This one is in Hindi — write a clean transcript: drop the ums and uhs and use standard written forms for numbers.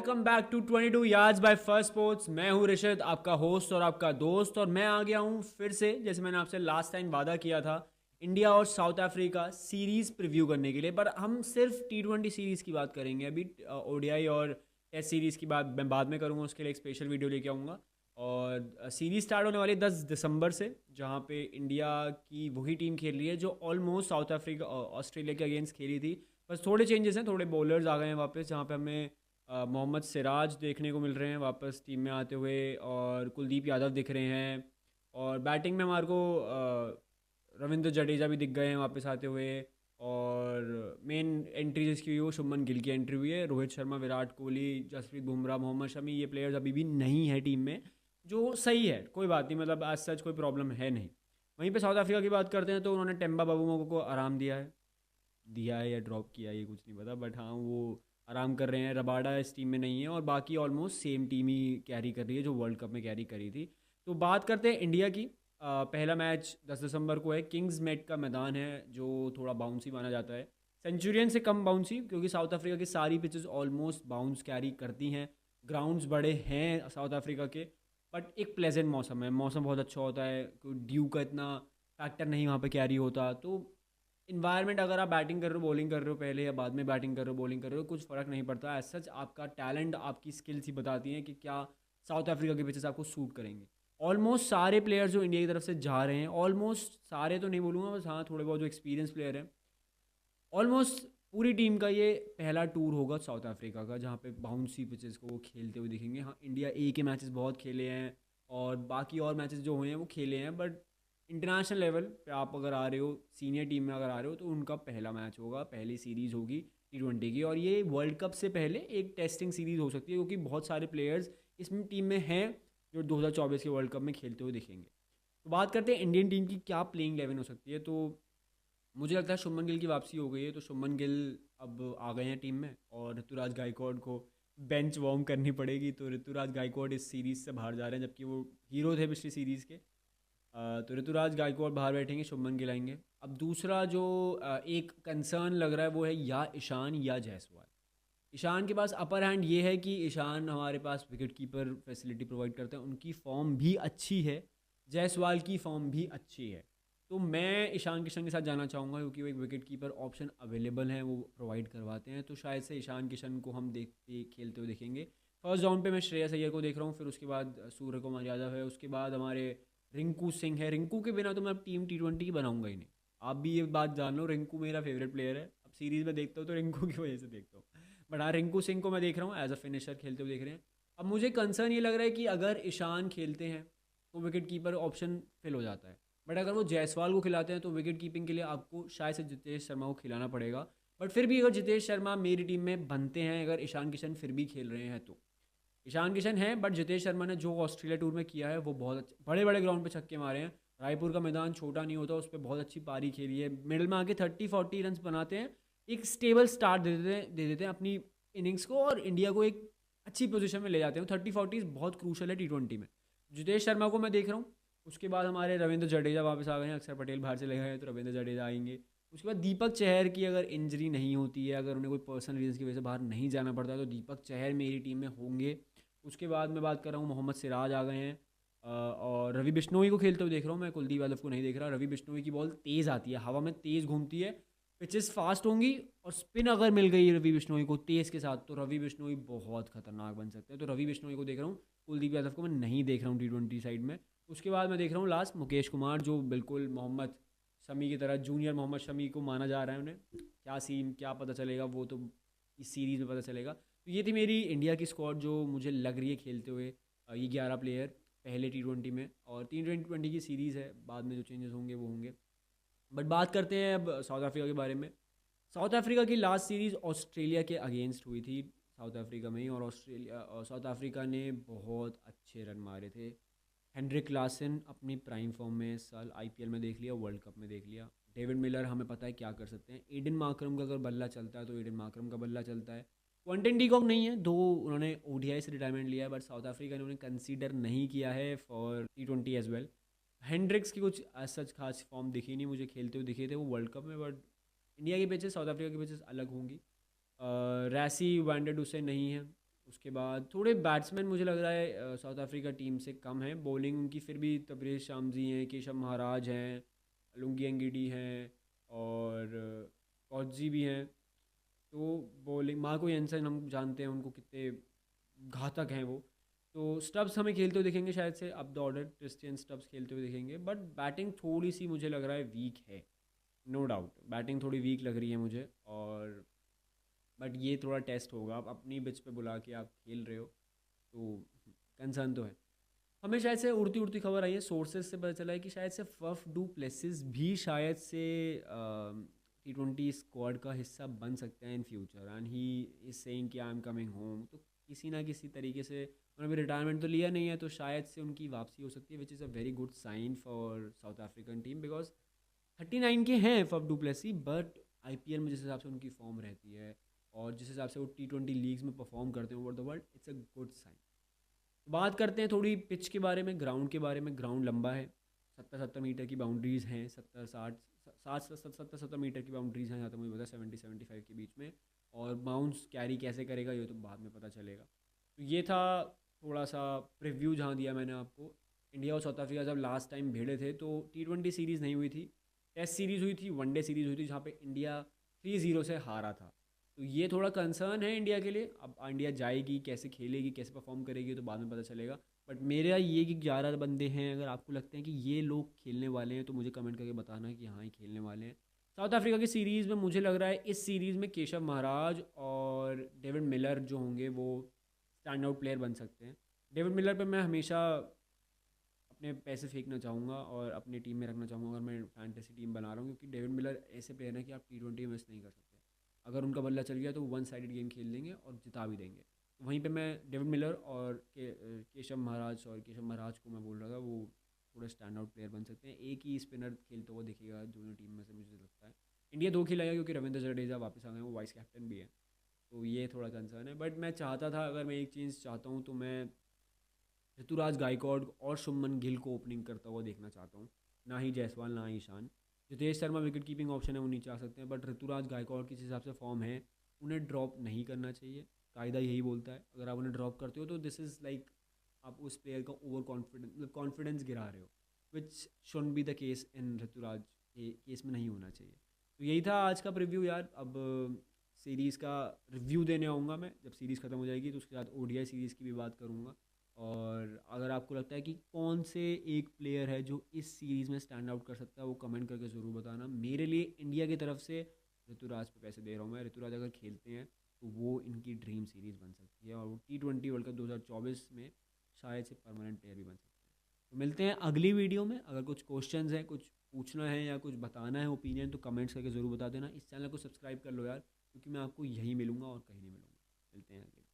Welcome back to 22 yards by first sports. मैं हूं ऋषद, आपका होस्ट और आपका दोस्त, और मैं आ गया हूं फिर से, जैसे मैंने आपसे लास्ट टाइम वादा किया था, इंडिया और साउथ अफ्रीका सीरीज़ प्रीव्यू करने के लिए। पर हम सिर्फ T20 सीरीज़ की बात करेंगे अभी। ओडीआई और टेस्ट सीरीज़ की बात मैं बाद में करूँगा, उसके लिए एक स्पेशल वीडियो लेके आऊँगा। और सीरीज़ स्टार्ट होने वाली है 10 दिसंबर से, जहाँ पे इंडिया की वही टीम खेल रही है जो ऑलमोस्ट साउथ अफ्रीका ऑस्ट्रेलिया के अगेंस्ट खेली थी। बस थोड़े चेंजेस हैं, थोड़े बॉलर्स आ गए हैं वापस, जहाँ पे हमें मोहम्मद सिराज देखने को मिल रहे हैं वापस टीम में आते हुए, और कुलदीप यादव दिख रहे हैं। और बैटिंग में हमारे को रविंद्र जडेजा भी दिख गए हैं वापस आते हुए। और मेन एंट्री जिसकी हुई वो शुभमन गिल की एंट्री हुई है। रोहित शर्मा, विराट कोहली, जसप्रीत बुमराह, मोहम्मद शमी, ये प्लेयर्स अभी भी नहीं है टीम में, जो सही है, कोई बात नहीं, मतलब आज सच कोई प्रॉब्लम है नहीं। वहीं पे साउथ अफ्रीका की बात करते हैं तो उन्होंने टेम्बा बाबूमो को आराम दिया है या ड्रॉप किया है ये कुछ नहीं पता, बट हाँ वो आराम कर रहे हैं। रबाडा इस टीम में नहीं है, और बाकी ऑलमोस्ट सेम टीम ही कैरी कर रही है जो वर्ल्ड कप में कैरी करी थी। तो बात करते हैं इंडिया की। पहला मैच 10 दिसंबर को है। किंग्स मेट का मैदान है, जो थोड़ा बाउंसी माना जाता है, सेंचुरियन से कम बाउंसी, क्योंकि साउथ अफ्रीका की सारी पिचेस ऑलमोस्ट बाउंस कैरी करती हैं। ग्राउंड्स बड़े हैं साउथ अफ्रीका के, बट एक प्लेजेंट मौसम है, मौसम बहुत अच्छा होता है, कोई ड्यू का इतना फैक्टर नहीं वहाँ पे कैरी होता। तो इन्वायरमेंट, अगर आप बैटिंग कर रहे हो, बॉलिंग कर रहे हो पहले, या बाद में बैटिंग कर रहे हो, बॉलिंग कर रहे हो, कुछ फ़र्क नहीं पड़ता। एज सच आपका टैलेंट, आपकी स्किल्स ही बताती हैं कि क्या साउथ अफ्रीका के पिचेस आपको सूट करेंगे। ऑलमोस्ट सारे प्लेयर्स जो इंडिया की तरफ से जा रहे हैं, ऑलमोस्ट सारे तो नहीं बोलूँगा, बस हाँ थोड़े बहुत जो एक्सपीरियंस प्लेयर हैं, ऑलमोस्ट पूरी टीम का ये पहला टूर होगा साउथ अफ्रीका का, जहाँ पे बाउंसी पिचेस को वो खेलते हुए दिखेंगे। हाँ, इंडिया ए के मैचेस बहुत खेले हैं, और बाकी और मैचेस जो हुए हैं वो खेले हैं, बट इंटरनेशनल लेवल पे आप अगर आ रहे हो, सीनियर टीम में अगर आ रहे हो, तो उनका पहला मैच होगा, पहली सीरीज़ होगी T20 की। और ये वर्ल्ड कप से पहले एक टेस्टिंग सीरीज़ हो सकती है, क्योंकि बहुत सारे प्लेयर्स इसमें टीम में हैं जो 2024 के वर्ल्ड कप में खेलते हुए दिखेंगे। तो बात करते हैं इंडियन टीम की क्या प्लेइंग 11 हो सकती है। तो मुझे लगता है शुभमन गिल की वापसी हो गई है, तो शुभमन गिल अब आ गए हैं टीम में, और ऋतुराज गायकवाड़ को बेंच वार्म करनी पड़ेगी। तो ऋतुराज गायकवाड़ इस सीरीज़ से बाहर जा रहे हैं, जबकि वो हीरो थे पिछली सीरीज़ के। तो ऋतुराज गायकवाड़ बाहर बैठेंगे, शुभमन गिल आएंगे। अब दूसरा जो एक कंसर्न लग रहा है वो है या ईशान या जायसवाल। ईशान के पास अपर हैंड ये है कि ईशान हमारे पास विकेट कीपर फैसिलिटी प्रोवाइड करते हैं, उनकी फॉर्म भी अच्छी है, जायसवाल की फॉर्म भी अच्छी है। तो मैं ईशान किशन के साथ जाना चाहूँगा, क्योंकि वो एक विकेट कीपर ऑप्शन अवेलेबल है, वो प्रोवाइड करवाते हैं। तो शायद से ईशान किशन को हम देखते खेलते हुए देखेंगे। फर्स्ट राउंड पे मैं श्रेयस अय्यर को देख रहा हूँ, फिर उसके बाद सूर्य कुमार यादव है, उसके बाद हमारे रिंकू सिंह है। रिंकू के बिना तो मैं टीम T20 की बनाऊंगा ही नहीं, आप भी ये बात जान लो। रिंकू मेरा फेवरेट प्लेयर है, अब सीरीज़ में देखता हूँ तो रिंकू की वजह से देखता हूँ। बट हाँ, रिंकू सिंह को मैं देख रहा हूँ एज अ फिनिशर खेलते हुए देख रहे हैं। अब मुझे कंसर्न ये लग रहा है कि अगर ईशान खेलते हैं तो विकेट कीपर ऑप्शन फिल हो जाता है, बट अगर वो जायसवाल को खिलाते हैं तो विकेट कीपिंग के लिए आपको शायद से जितेश शर्मा को खिलाना पड़ेगा। बट फिर भी अगर जितेश शर्मा मेरी टीम में बनते हैं, अगर ईशान किशन फिर भी खेल रहे हैं, तो ईशान किशन है, बट जितेश शर्मा ने जो ऑस्ट्रेलिया टूर में किया है वो बहुत अच्छे बड़े बड़े ग्राउंड पे छक्के मारे हैं। रायपुर का मैदान छोटा नहीं होता, उस पर बहुत अच्छी पारी खेली है, मिडिल में आके 30-40 रन बनाते हैं, एक स्टेबल स्टार्ट दे देते हैं अपनी इनिंग्स को, और इंडिया को एक अच्छी पोजीशन में ले जाते हैं। 30-40 बहुत क्रूशल है T20 में। जितेश शर्मा को मैं देख रहा हूँ। उसके बाद हमारे रविंद्र जडेजा वापस आ गए हैं, अक्षर पटेल बाहर से ले गए हैं, तो रविंद्र जडेजा आएंगे। उसके बाद दीपक चहर की अगर इंजरी नहीं होती है, अगर उन्हें कोई पर्सनल रीजन की वजह से बाहर नहीं जाना पड़ता है, तो दीपक चहर मेरी टीम में होंगे। उसके बाद मैं बात कर रहा हूँ, मोहम्मद सिराज आ गए हैं। और रवि बिश्नोई को खेलते हुए देख रहा हूँ मैं, कुलदीप यादव को नहीं देख रहा। रवि बिश्नोई की बॉल तेज़ आती है, हवा में तेज़ घूमती है, पिचेस फास्ट होंगी, और स्पिन अगर मिल गई रवि बिश्नोई को तेज़ के साथ, तो रवि बिश्नोई बहुत खतरनाक बन सकते हैं। तो रवि बिश्नोई को देख रहा हूँ, कुलदीप यादव को मैं नहीं देख रहा हूँ T20 साइड में। उसके बाद मैं देख रहा हूँ लास्ट मुकेश कुमार, जो बिल्कुल मोहम्मद शमी की तरह, जूनियर मोहम्मद शमी को माना जा रहा है उन्हें। क्या सीन क्या पता चलेगा, वो तो इस सीरीज़ में पता चलेगा। तो ये थी मेरी इंडिया की स्क्वाड जो मुझे लग रही है खेलते हुए। ये 11 प्लेयर पहले T20 में, और T20 की सीरीज़ है, बाद में जो चेंजेस होंगे वो होंगे। बट बात करते हैं अब साउथ अफ्रीका के बारे में। साउथ अफ्रीका की लास्ट सीरीज़ ऑस्ट्रेलिया के अगेंस्ट हुई थी साउथ अफ्रीका में ही, और ऑस्ट्रेलिया और साउथ अफ्रीका ने बहुत अच्छे रन मारे थे। हेनरिक क्लासन अपनी प्राइम फॉर्म में इस साल IPL में देख लिया, वर्ल्ड कप में देख लिया। डेविड मिलर हमें पता है क्या कर सकते हैं। एडन मार्करम का अगर बल्ला चलता है तो एडन मार्करम का बल्ला चलता है। क्विंटन डीकॉक नहीं है, दो उन्होंने ODI से रिटायरमेंट लिया है, बट साउथ अफ्रीका ने उन्हें कंसीडर नहीं किया है for T20 as well. Hendricks की कुछ सच खास फॉर्म दिखी नहीं मुझे खेलते हुए, दिखे थे वो वर्ल्ड कप में, बट इंडिया की पिचेस साउथ अफ्रीका की पिचेस अलग होंगी। रैसी वैंडर डुसे नहीं है, उसके बाद थोड़े बैट्समैन मुझे लग रहा है साउथ अफ्रीका टीम से कम है। बॉलिंग उनकी फिर भी तबरेज़ शामजी हैं, केशव महाराज हैं, लुंगी एंगिडी हैं और कॉटजी भी हैं। तो बॉलिंग मार्को येंसन हम जानते हैं उनको कितने घातक हैं वो। तो स्टब्स हमें खेलते हुए दिखेंगे शायद से up the order, Tristan Stubbs खेलते हुए दिखेंगे, बट बैटिंग थोड़ी सी मुझे लग रहा है वीक है। नो डाउट बैटिंग थोड़ी वीक लग रही है मुझे। और बट ये थोड़ा टेस्ट होगा, आप अपनी पिच पे बुला के आप खेल रहे हो तो कंसर्न तो है। हमें शायद से उड़ती उड़ती खबर आई है, सोर्सेज से पता चला है कि शायद से फफ डू प्लेसिस भी शायद से T20 स्क्वाड का हिस्सा बन सकते हैं in future, and he is saying कि आई एम कमिंग होम। तो किसी ना किसी तरीके से उन्होंने भी रिटायरमेंट तो लिया नहीं है, तो शायद से उनकी वापसी हो सकती है, which is a very good sign for South African team, because 39 के हैं Faf du Plessis, but IPL में जिस हिसाब से उनकी फॉर्म रहती है और जिस हिसाब से वो T20 लीग्स में परफॉर्म करते हैं over the world, it's a good sign. बात करते हैं थोड़ी पिच के बारे में, ग्राउंड के बारे में। ग्राउंड लंबा है, 70-70 मीटर की बाउंड्रीज़ हैं, 70-60 70-70 मीटर की बाउंड्रीज़ हैं, जहाँ तक मुझे पता है 70-75 के बीच में। और बाउंस कैरी कैसे करेगा ये तो बाद में पता चलेगा। तो ये था थोड़ा सा प्रीव्यू जहाँ दिया मैंने आपको। इंडिया और साउथ अफ्रीका जब लास्ट टाइम भिड़े थे तो T20 सीरीज़ नहीं हुई थी, टेस्ट सीरीज़ हुई थी, वनडे सीरीज़ हुई थी, जहाँ पे इंडिया 3-0 से हारा था। तो ये थोड़ा कंसर्न है इंडिया के लिए। अब इंडिया जाएगी, कैसे खेलेगी, कैसे परफॉर्म करेगी, तो बाद में पता चलेगा। बट मेरा ये कि 11 बंदे हैं, अगर आपको लगता है कि ये लोग खेलने वाले हैं तो मुझे कमेंट करके बताना कि हाँ ये खेलने वाले हैं। साउथ अफ्रीका की सीरीज़ में मुझे लग रहा है इस सीरीज़ में केशव महाराज और डेविड मिलर जो होंगे वो स्टैंड आउट प्लेयर बन सकते हैं। डेविड मिलर पे मैं हमेशा अपने पैसे फेंकना चाहूँगा और अपनी टीम में रखना चाहूँगा अगर मैं फैंटेसी टीम बना रहा हूँ, क्योंकि डेविड मिलर ऐसे प्लेयर हैं कि आप T20 में मिस नहीं कर सकते। अगर उनका बल्ला चल गया तो वो वन साइडेड गेम खेल देंगे और जिता भी देंगे। तो वहीं पे मैं डेविड मिलर और केशव महाराज को मैं बोल रहा था, वो थोड़े स्टैंड आउट प्लेयर बन सकते हैं। एक ही स्पिनर खेलता हुआ दिखेगा दोनों टीम में से मुझे लगता है। इंडिया 2 खिलाएगा क्योंकि रविंद्र जडेजा वापस आ गए, वो वाइस कैप्टन भी है। तो ये थोड़ा कंसर्न है, बट मैं चाहता था, अगर मैं एक चीज़ चाहता हूँ तो मैं ऋतुराज गायकवाड़ और शुभमन गिल को ओपनिंग करता हुआ देखना चाहता हूँ, ना ही जायसवाल ना ही Ishan. Jitesh Sharma wicket keeping option है, वो नीचे आ सकते हैं, बट ऋतुराज गायकवाड़ किस हिसाब से फॉर्म है उन्हें ड्रॉप नहीं करना चाहिए। कायदा यही बोलता है अगर आप उन्हें ड्रॉप करते हो तो दिस इज़ लाइक आप उस प्लेयर का ओवर कॉन्फिडेंस गिरा रहे हो, which should be the case in Ruturaj के केस में नहीं होना चाहिए। तो यही था आज का प्रीव्यू यार। अब सीरीज़ का रिव्यू देने आऊँगा मैं जब सीरीज़ ख़त्म हो जाएगी, तो उसके साथ ODI सीरीज़ की भी बात करूँगा। और अगर आपको लगता है कि कौन से एक प्लेयर है जो इस सीरीज़ में स्टैंड आउट कर सकता है, वो कमेंट करके ज़रूर बताना। मेरे लिए इंडिया की तरफ से ऋतुराज पे पैसे दे रहा हूँ मैं। ऋतुराज अगर खेलते हैं तो वो इनकी ड्रीम सीरीज़ बन सकती है और वो T20 वर्ल्ड कप 2024 में शायद से परमानेंट प्लेयर भी बन सकते हैं। तो मिलते हैं अगली वीडियो में। अगर कुछ क्वेश्चंस हैं, कुछ पूछना है या कुछ बताना है ओपिनियन, तो कमेंट्स करके ज़रूर बता देना। इस चैनल को सब्सक्राइब कर लो यार, क्योंकि मैं आपको यहीं मिलूँगा और कहीं नहीं मिलूँगा। मिलते हैं अगली